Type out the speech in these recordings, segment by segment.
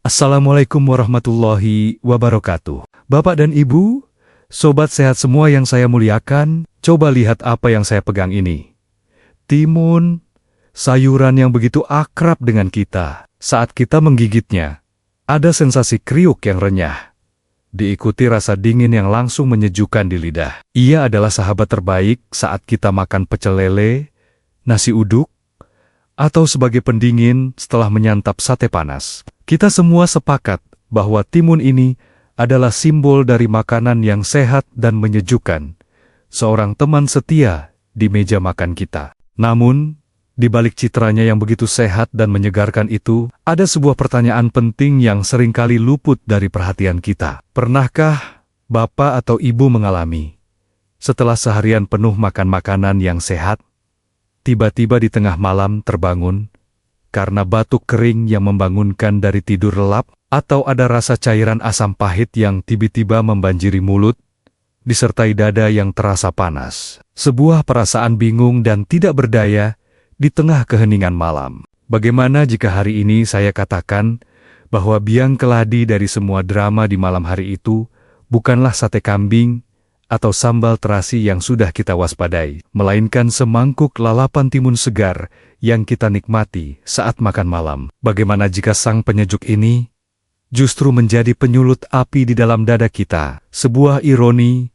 Assalamualaikum warahmatullahi wabarakatuh. Bapak dan Ibu, sobat sehat semua yang saya muliakan, coba lihat apa yang saya pegang ini. Timun, sayuran yang begitu akrab dengan kita. Saat kita menggigitnya, ada sensasi kriuk yang renyah. Diikuti rasa dingin yang langsung menyejukkan di lidah. Ia adalah sahabat terbaik saat kita makan pecel lele, nasi uduk, atau sebagai pendingin setelah menyantap sate panas. Kita semua sepakat bahwa timun ini adalah simbol dari makanan yang sehat dan menyejukkan, seorang teman setia di meja makan kita. Namun, di balik citranya yang begitu sehat dan menyegarkan itu, ada sebuah pertanyaan penting yang seringkali luput dari perhatian kita. Pernahkah Bapak atau Ibu mengalami, setelah seharian penuh makan makanan yang sehat, tiba-tiba di tengah malam terbangun karena batuk kering yang membangunkan dari tidur lelap, atau ada rasa cairan asam pahit yang tiba-tiba membanjiri mulut, disertai dada yang terasa panas. Sebuah perasaan bingung dan tidak berdaya di tengah keheningan malam. Bagaimana jika hari ini saya katakan bahwa biang keladi dari semua drama di malam hari itu bukanlah sate kambing atau sambal terasi yang sudah kita waspadai, melainkan semangkuk lalapan timun segar yang kita nikmati saat makan malam. Bagaimana jika sang penyejuk ini justru menjadi penyulut api di dalam dada kita, sebuah ironi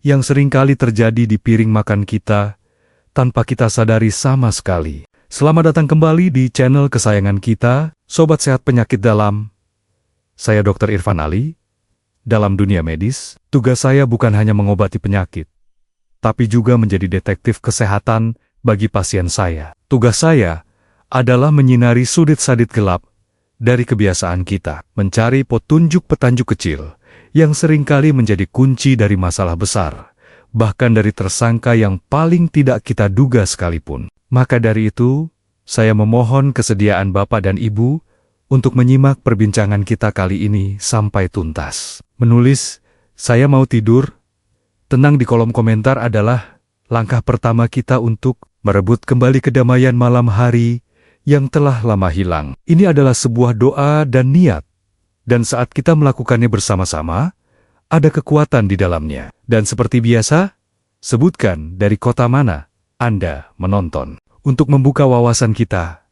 yang seringkali terjadi di piring makan kita tanpa kita sadari sama sekali. Selamat datang kembali di channel kesayangan kita, Sobat Sehat Penyakit Dalam. Saya Dr. Irfan Ali. Dalam dunia medis, tugas saya bukan hanya mengobati penyakit, tapi juga menjadi detektif kesehatan bagi pasien saya. Tugas saya adalah menyinari sudut-sudut gelap dari kebiasaan kita, mencari petunjuk-petunjuk kecil yang seringkali menjadi kunci dari masalah besar, bahkan dari tersangka yang paling tidak kita duga sekalipun. Maka dari itu, saya memohon kesediaan Bapak dan Ibu untuk menyimak perbincangan kita kali ini sampai tuntas. Menulis, saya mau tidur, tenang di kolom komentar adalah langkah pertama kita untuk merebut kembali kedamaian malam hari yang telah lama hilang. Ini adalah sebuah doa dan niat, dan saat kita melakukannya bersama-sama, ada kekuatan di dalamnya. Dan seperti biasa, sebutkan dari kota mana Anda menonton. Untuk membuka wawasan kita,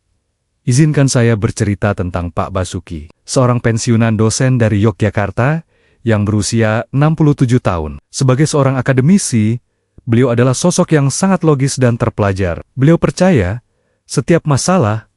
izinkan saya bercerita tentang Pak Basuki, seorang pensiunan dosen dari Yogyakarta yang berusia 67 tahun. Sebagai seorang akademisi, beliau adalah sosok yang sangat logis dan terpelajar. Beliau percaya, setiap masalah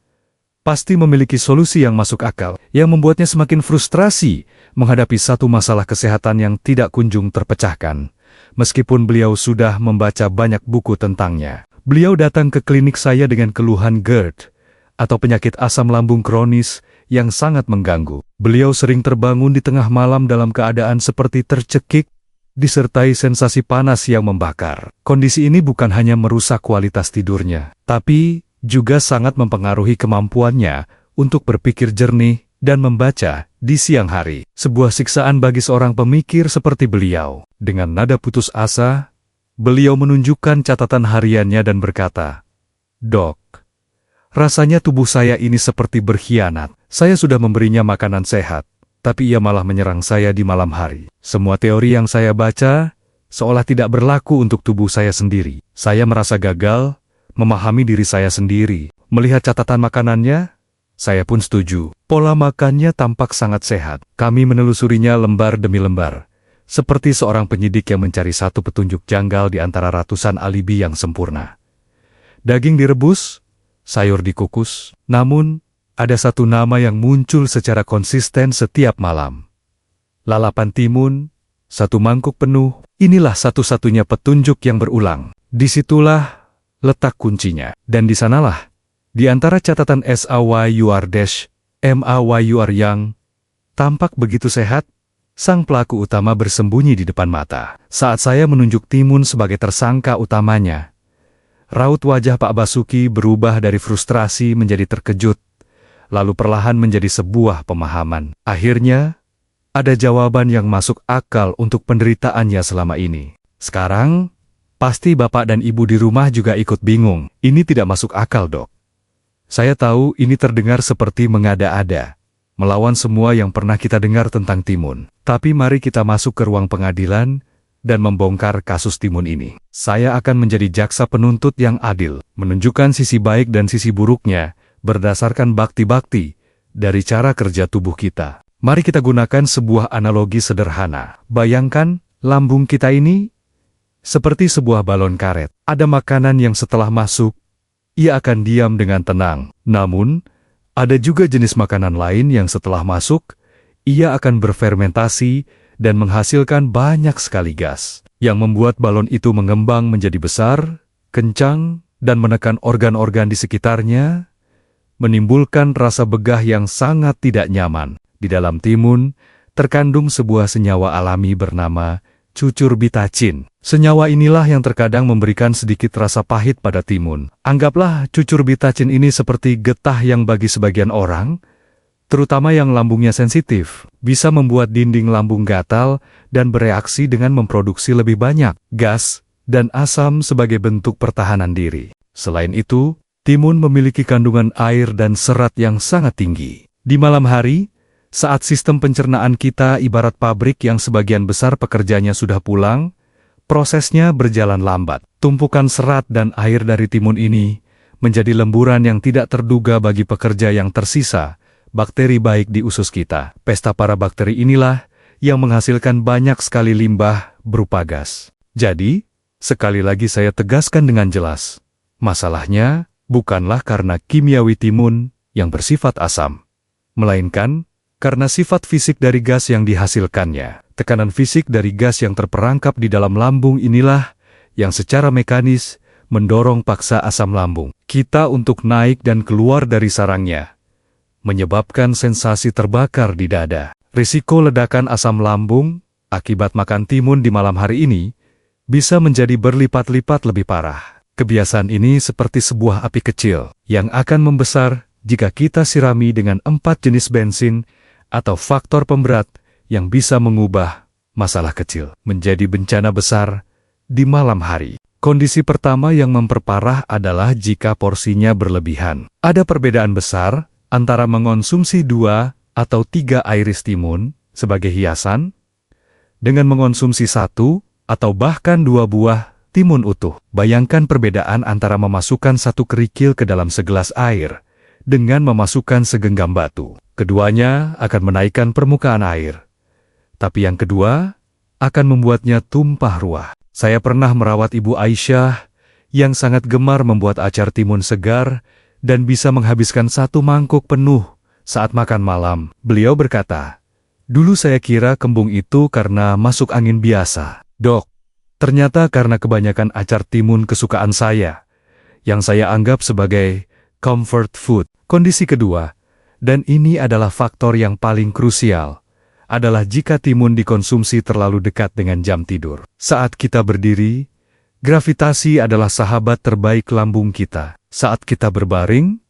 pasti memiliki solusi yang masuk akal, yang membuatnya semakin frustrasi menghadapi satu masalah kesehatan yang tidak kunjung terpecahkan. Meskipun beliau sudah membaca banyak buku tentangnya, beliau datang ke klinik saya dengan keluhan GERD, atau penyakit asam lambung kronis yang sangat mengganggu. Beliau sering terbangun di tengah malam dalam keadaan seperti tercekik, disertai sensasi panas yang membakar. Kondisi ini bukan hanya merusak kualitas tidurnya, tapi juga sangat mempengaruhi kemampuannya untuk berpikir jernih dan membaca di siang hari. Sebuah siksaan bagi seorang pemikir seperti beliau. Dengan nada putus asa, beliau menunjukkan catatan hariannya dan berkata, "Dok, rasanya tubuh saya ini seperti berkhianat. Saya sudah memberinya makanan sehat, tapi ia malah menyerang saya di malam hari. Semua teori yang saya baca seolah tidak berlaku untuk tubuh saya sendiri. Saya merasa gagal memahami diri saya sendiri. Melihat catatan makanannya, saya pun setuju. Pola makannya tampak sangat sehat. Kami menelusurinya lembar demi lembar, seperti seorang penyidik yang mencari satu petunjuk janggal di antara ratusan alibi yang sempurna. Daging direbus, sayur dikukus, namun ada satu nama yang muncul secara konsisten setiap malam. Lalapan timun, satu mangkuk penuh, inilah satu-satunya petunjuk yang berulang. Disitulah letak kuncinya. Dan di sanalah, di antara catatan SAYUR-MAYUR yang tampak begitu sehat, sang pelaku utama bersembunyi di depan mata. Saat saya menunjuk timun sebagai tersangka utamanya, raut wajah Pak Basuki berubah dari frustrasi menjadi terkejut, lalu perlahan menjadi sebuah pemahaman. Akhirnya, ada jawaban yang masuk akal untuk penderitaannya selama ini. Sekarang, pasti Bapak dan Ibu di rumah juga ikut bingung. Ini tidak masuk akal, Dok. Saya tahu ini terdengar seperti mengada-ada. melawan semua yang pernah kita dengar tentang timun. Tapi mari kita masuk ke ruang pengadilan dan membongkar kasus timun ini. Saya akan menjadi jaksa penuntut yang adil, menunjukkan sisi baik dan sisi buruknya berdasarkan bakti-bakti dari cara kerja tubuh kita. Mari kita gunakan sebuah analogi sederhana. Bayangkan lambung kita ini seperti sebuah balon karet. Ada makanan yang setelah masuk, ia akan diam dengan tenang. Namun, ada juga jenis makanan lain yang setelah masuk, ia akan berfermentasi dan menghasilkan banyak sekali gas, yang membuat balon itu mengembang menjadi besar, kencang, dan menekan organ-organ di sekitarnya, menimbulkan rasa begah yang sangat tidak nyaman. Di dalam timun, terkandung sebuah senyawa alami bernama cucurbitacin. Senyawa inilah yang terkadang memberikan sedikit rasa pahit pada timun. Anggaplah cucurbitacin ini seperti getah yang bagi sebagian orang, terutama yang lambungnya sensitif, bisa membuat dinding lambung gatal dan bereaksi dengan memproduksi lebih banyak gas dan asam sebagai bentuk pertahanan diri. Selain itu, timun memiliki kandungan air dan serat yang sangat tinggi. Di malam hari, saat sistem pencernaan kita ibarat pabrik yang sebagian besar pekerjanya sudah pulang, prosesnya berjalan lambat. Tumpukan serat dan air dari timun ini menjadi lemburan yang tidak terduga bagi pekerja yang tersisa, bakteri baik di usus kita. Pesta para bakteri inilah yang menghasilkan banyak sekali limbah berupa gas. Jadi, sekali lagi saya tegaskan dengan jelas, masalahnya bukanlah karena kimiawi timun yang bersifat asam, melainkan karena sifat fisik dari gas yang dihasilkannya. Tekanan fisik dari gas yang terperangkap di dalam lambung inilah yang secara mekanis mendorong paksa asam lambung kita untuk naik dan keluar dari sarangnya, menyebabkan sensasi terbakar di dada. Risiko ledakan asam lambung akibat makan timun di malam hari ini bisa menjadi berlipat-lipat lebih parah. Kebiasaan ini seperti sebuah api kecil yang akan membesar jika kita sirami dengan 4 jenis bensin atau faktor pemberat yang bisa mengubah masalah kecil menjadi bencana besar di malam hari. Kondisi pertama yang memperparah adalah jika porsinya berlebihan. Ada perbedaan besar antara mengonsumsi 2 atau 3 iris timun sebagai hiasan dengan mengonsumsi 1 atau bahkan 2 buah timun utuh. Bayangkan perbedaan antara memasukkan 1 kerikil ke dalam segelas air dengan memasukkan segenggam batu. Keduanya akan menaikkan permukaan air, tapi yang kedua akan membuatnya tumpah ruah. Saya pernah merawat Ibu Aisyah yang sangat gemar membuat acar timun segar dan bisa menghabiskan 1 mangkuk penuh saat makan malam. Beliau berkata, "Dulu saya kira kembung itu karena masuk angin biasa, Dok. Ternyata karena kebanyakan acar timun kesukaan saya, yang saya anggap sebagai comfort food." Kondisi kedua, dan ini adalah faktor yang paling krusial, adalah jika timun dikonsumsi terlalu dekat dengan jam tidur. Saat kita berdiri, gravitasi adalah sahabat terbaik lambung kita. Saat kita berbaring,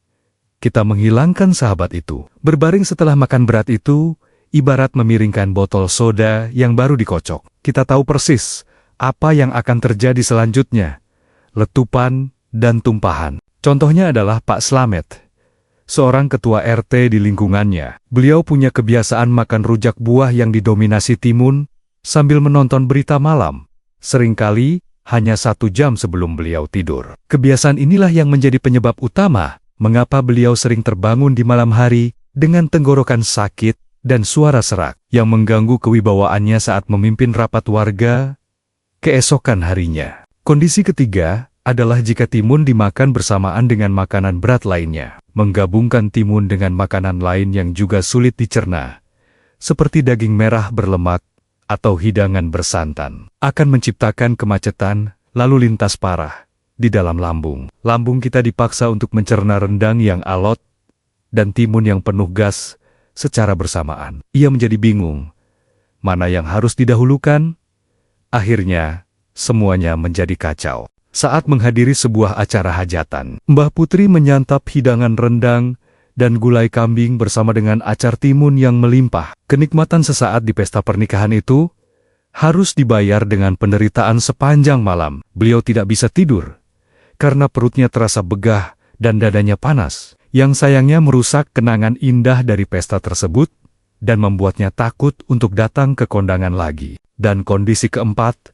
kita menghilangkan sahabat itu. Berbaring setelah makan berat itu, ibarat memiringkan botol soda yang baru dikocok. Kita tahu persis apa yang akan terjadi selanjutnya, letupan dan tumpahan. Contohnya adalah Pak Slamet, seorang ketua RT di lingkungannya. Beliau punya kebiasaan makan rujak buah yang didominasi timun sambil menonton berita malam, seringkali hanya 1 jam sebelum beliau tidur. Kebiasaan inilah yang menjadi penyebab utama mengapa beliau sering terbangun di malam hari dengan tenggorokan sakit dan suara serak yang mengganggu kewibawaannya saat memimpin rapat warga keesokan harinya. Kondisi ketiga adalah jika timun dimakan bersamaan dengan makanan berat lainnya. Menggabungkan timun dengan makanan lain yang juga sulit dicerna, seperti daging merah berlemak atau hidangan bersantan, akan menciptakan kemacetan lalu lintas parah di dalam lambung. Lambung kita dipaksa untuk mencerna rendang yang alot dan timun yang penuh gas secara bersamaan. Ia menjadi bingung, mana yang harus didahulukan? Akhirnya, semuanya menjadi kacau. Saat menghadiri sebuah acara hajatan, Mbah Putri menyantap hidangan rendang dan gulai kambing bersama dengan acar timun yang melimpah. Kenikmatan sesaat di pesta pernikahan itu harus dibayar dengan penderitaan sepanjang malam. Beliau tidak bisa tidur karena perutnya terasa begah dan dadanya panas. yang sayangnya merusak kenangan indah dari pesta tersebut dan membuatnya takut untuk datang ke kondangan lagi. Dan kondisi keempat,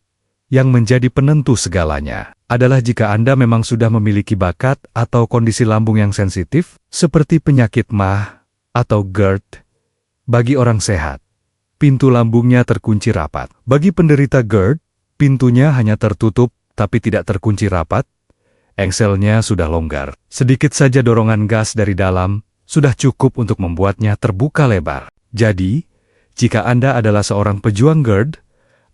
yang menjadi penentu segalanya, adalah jika Anda memang sudah memiliki bakat atau kondisi lambung yang sensitif, seperti penyakit MAH atau GERD. Bagi orang sehat, pintu lambungnya terkunci rapat. Bagi penderita GERD, pintunya hanya tertutup tapi tidak terkunci rapat. Engselnya sudah longgar. Sedikit saja dorongan gas dari dalam sudah cukup untuk membuatnya terbuka lebar. Jadi, jika Anda adalah seorang pejuang GERD,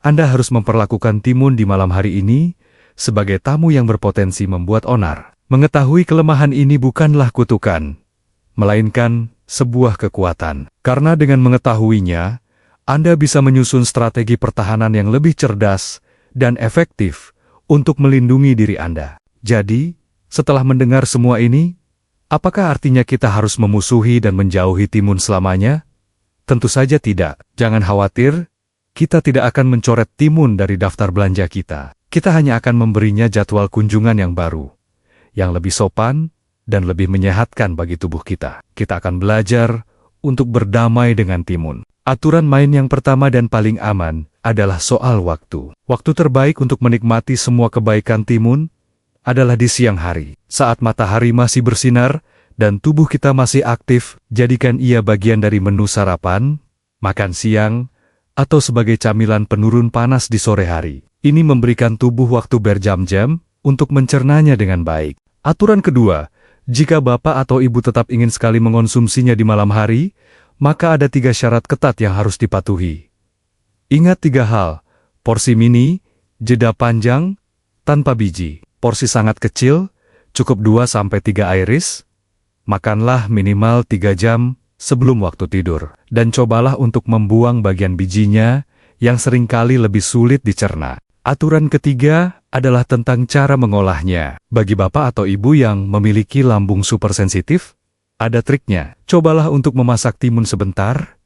Anda harus memperlakukan timun di malam hari ini sebagai tamu yang berpotensi membuat onar. Mengetahui kelemahan ini bukanlah kutukan, melainkan sebuah kekuatan. Karena dengan mengetahuinya, Anda bisa menyusun strategi pertahanan yang lebih cerdas dan efektif untuk melindungi diri Anda. Jadi, setelah mendengar semua ini, apakah artinya kita harus memusuhi dan menjauhi timun selamanya? Tentu saja tidak. Jangan khawatir, kita tidak akan mencoret timun dari daftar belanja kita. Kita hanya akan memberinya jadwal kunjungan yang baru, yang lebih sopan dan lebih menyehatkan bagi tubuh kita. Kita akan belajar untuk berdamai dengan timun. Aturan main yang pertama dan paling aman adalah soal waktu. Waktu terbaik untuk menikmati semua kebaikan timun adalah di siang hari. Saat matahari masih bersinar dan tubuh kita masih aktif, jadikan ia bagian dari menu sarapan, makan siang, atau sebagai camilan penurun panas di sore hari. Ini memberikan tubuh waktu berjam-jam untuk mencernanya dengan baik. Aturan kedua, jika Bapak atau Ibu tetap ingin sekali mengonsumsinya di malam hari, maka ada 3 syarat ketat yang harus dipatuhi. Ingat 3 hal: porsi mini, jeda panjang, tanpa biji. Porsi sangat kecil, cukup 2-3 iris. Makanlah minimal 3 jam sebelum waktu tidur. Dan cobalah untuk membuang bagian bijinya yang seringkali lebih sulit dicerna. Aturan ketiga adalah tentang cara mengolahnya. Bagi Bapak atau Ibu yang memiliki lambung supersensitif, ada triknya. Cobalah untuk memasak timun sebentar,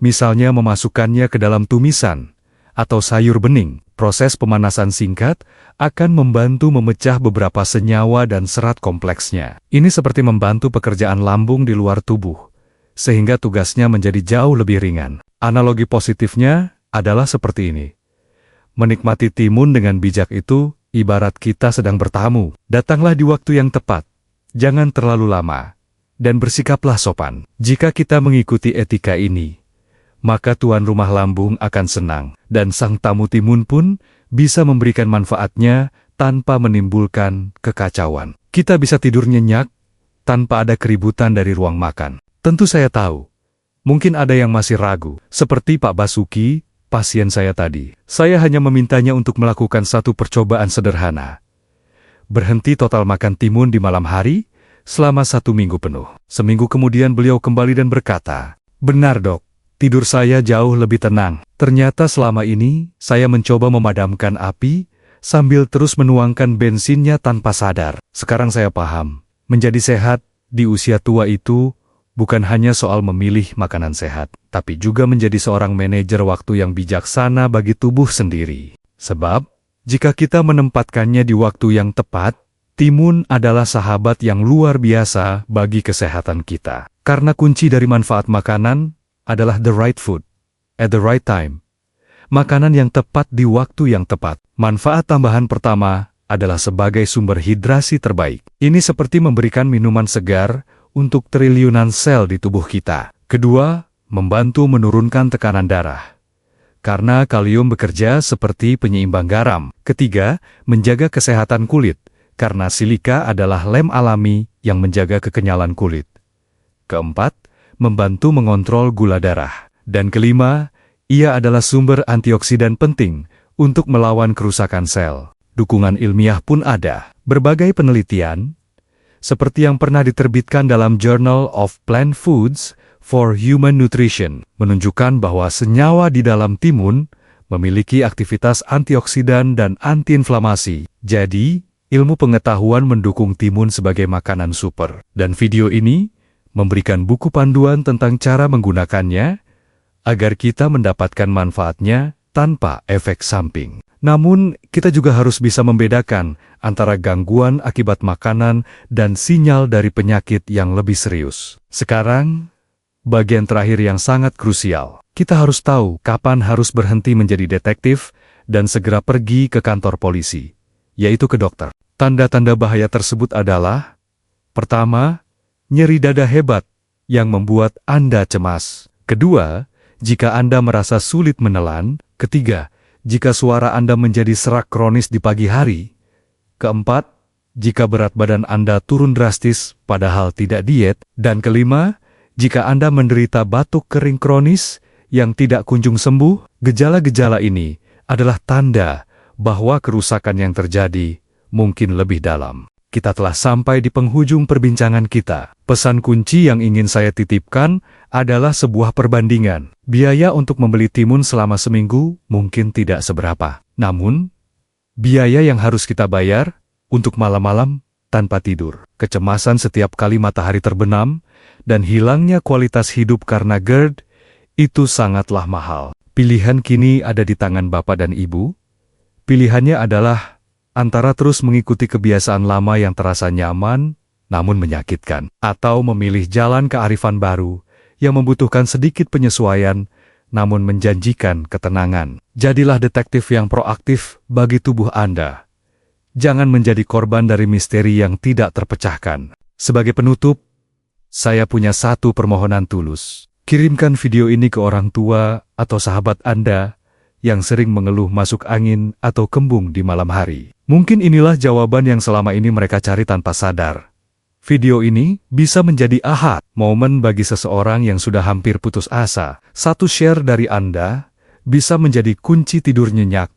misalnya memasukkannya ke dalam tumisan atau sayur bening. Proses pemanasan singkat akan membantu memecah beberapa senyawa dan serat kompleksnya. Ini seperti membantu pekerjaan lambung di luar tubuh, sehingga tugasnya menjadi jauh lebih ringan. Analogi positifnya adalah seperti ini. Menikmati timun dengan bijak itu ibarat kita sedang bertamu. Datanglah di waktu yang tepat, jangan terlalu lama, dan bersikaplah sopan. Jika kita mengikuti etika ini, maka tuan rumah lambung akan senang, dan sang tamu timun pun bisa memberikan manfaatnya tanpa menimbulkan kekacauan. Kita bisa tidur nyenyak tanpa ada keributan dari ruang makan. Tentu saya tahu, mungkin ada yang masih ragu, seperti Pak Basuki, pasien saya tadi. Saya hanya memintanya untuk melakukan satu percobaan sederhana. Berhenti total makan timun di malam hari selama 1 minggu penuh. Seminggu kemudian beliau kembali dan berkata, "Benar dok, tidur saya jauh lebih tenang. Ternyata selama ini, saya mencoba memadamkan api sambil terus menuangkan bensinnya tanpa sadar. Sekarang saya paham, menjadi sehat di usia tua itu bukan hanya soal memilih makanan sehat, tapi juga menjadi seorang manajer waktu yang bijaksana bagi tubuh sendiri. Sebab, jika kita menempatkannya di waktu yang tepat, timun adalah sahabat yang luar biasa bagi kesehatan kita. Karena kunci dari manfaat makanan adalah the right food, at the right time. Makanan yang tepat di waktu yang tepat. Manfaat tambahan pertama adalah sebagai sumber hidrasi terbaik. Ini seperti memberikan minuman segar untuk triliunan sel di tubuh kita. Kedua, membantu menurunkan tekanan darah. Karena kalium bekerja seperti penyeimbang garam. Ketiga, menjaga kesehatan kulit. Karena silika adalah lem alami yang menjaga kekenyalan kulit. Keempat, membantu mengontrol gula darah. Dan kelima, ia adalah sumber antioksidan penting untuk melawan kerusakan sel. Dukungan ilmiah pun ada. Berbagai penelitian, seperti yang pernah diterbitkan dalam Journal of Plant Foods for Human Nutrition, menunjukkan bahwa senyawa di dalam timun memiliki aktivitas antioksidan dan antiinflamasi. Jadi, ilmu pengetahuan mendukung timun sebagai makanan super. Dan video ini memberikan buku panduan tentang cara menggunakannya, agar kita mendapatkan manfaatnya tanpa efek samping. Namun, kita juga harus bisa membedakan antara gangguan akibat makanan dan sinyal dari penyakit yang lebih serius. Sekarang, bagian terakhir yang sangat krusial. Kita harus tahu kapan harus berhenti menjadi detektif dan segera pergi ke kantor polisi, yaitu ke dokter. Tanda-tanda bahaya tersebut adalah: pertama, nyeri dada hebat yang membuat Anda cemas. Kedua, jika Anda merasa sulit menelan. Ketiga, jika suara Anda menjadi serak kronis di pagi hari. Keempat, jika berat badan Anda turun drastis padahal tidak diet. Dan kelima, jika Anda menderita batuk kering kronis yang tidak kunjung sembuh. Gejala-gejala ini adalah tanda bahwa kerusakan yang terjadi mungkin lebih dalam. Kita telah sampai di penghujung perbincangan kita. Pesan kunci yang ingin saya titipkan adalah sebuah perbandingan. Biaya untuk membeli timun selama seminggu mungkin tidak seberapa. Namun, biaya yang harus kita bayar untuk malam-malam tanpa tidur, kecemasan setiap kali matahari terbenam, dan hilangnya kualitas hidup karena GERD, itu sangatlah mahal. Pilihan kini ada di tangan Bapak dan Ibu. Pilihannya adalah antara terus mengikuti kebiasaan lama yang terasa nyaman, namun menyakitkan, atau memilih jalan kearifan baru yang membutuhkan sedikit penyesuaian, namun menjanjikan ketenangan. Jadilah detektif yang proaktif bagi tubuh Anda. Jangan menjadi korban dari misteri yang tidak terpecahkan. Sebagai penutup, saya punya satu permohonan tulus. Kirimkan video ini ke orang tua atau sahabat Anda yang sering mengeluh masuk angin atau kembung di malam hari. Mungkin inilah jawaban yang selama ini mereka cari tanpa sadar. Video ini bisa menjadi aha momen bagi seseorang yang sudah hampir putus asa. Satu share dari Anda bisa menjadi kunci tidur nyenyak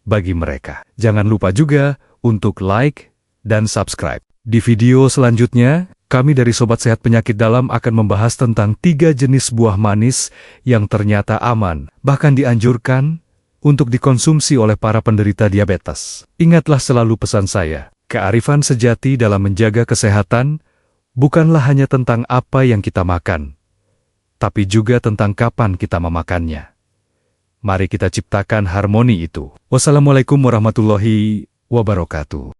bagi mereka. Jangan lupa juga untuk like dan subscribe. Di video selanjutnya, kami dari Sobat Sehat Penyakit Dalam akan membahas tentang 3 jenis buah manis yang ternyata aman, bahkan dianjurkan untuk dikonsumsi oleh para penderita diabetes. Ingatlah selalu pesan saya, kearifan sejati dalam menjaga kesehatan bukanlah hanya tentang apa yang kita makan, tapi juga tentang kapan kita memakannya. Mari kita ciptakan harmoni itu. Wassalamualaikum warahmatullahi wabarakatuh.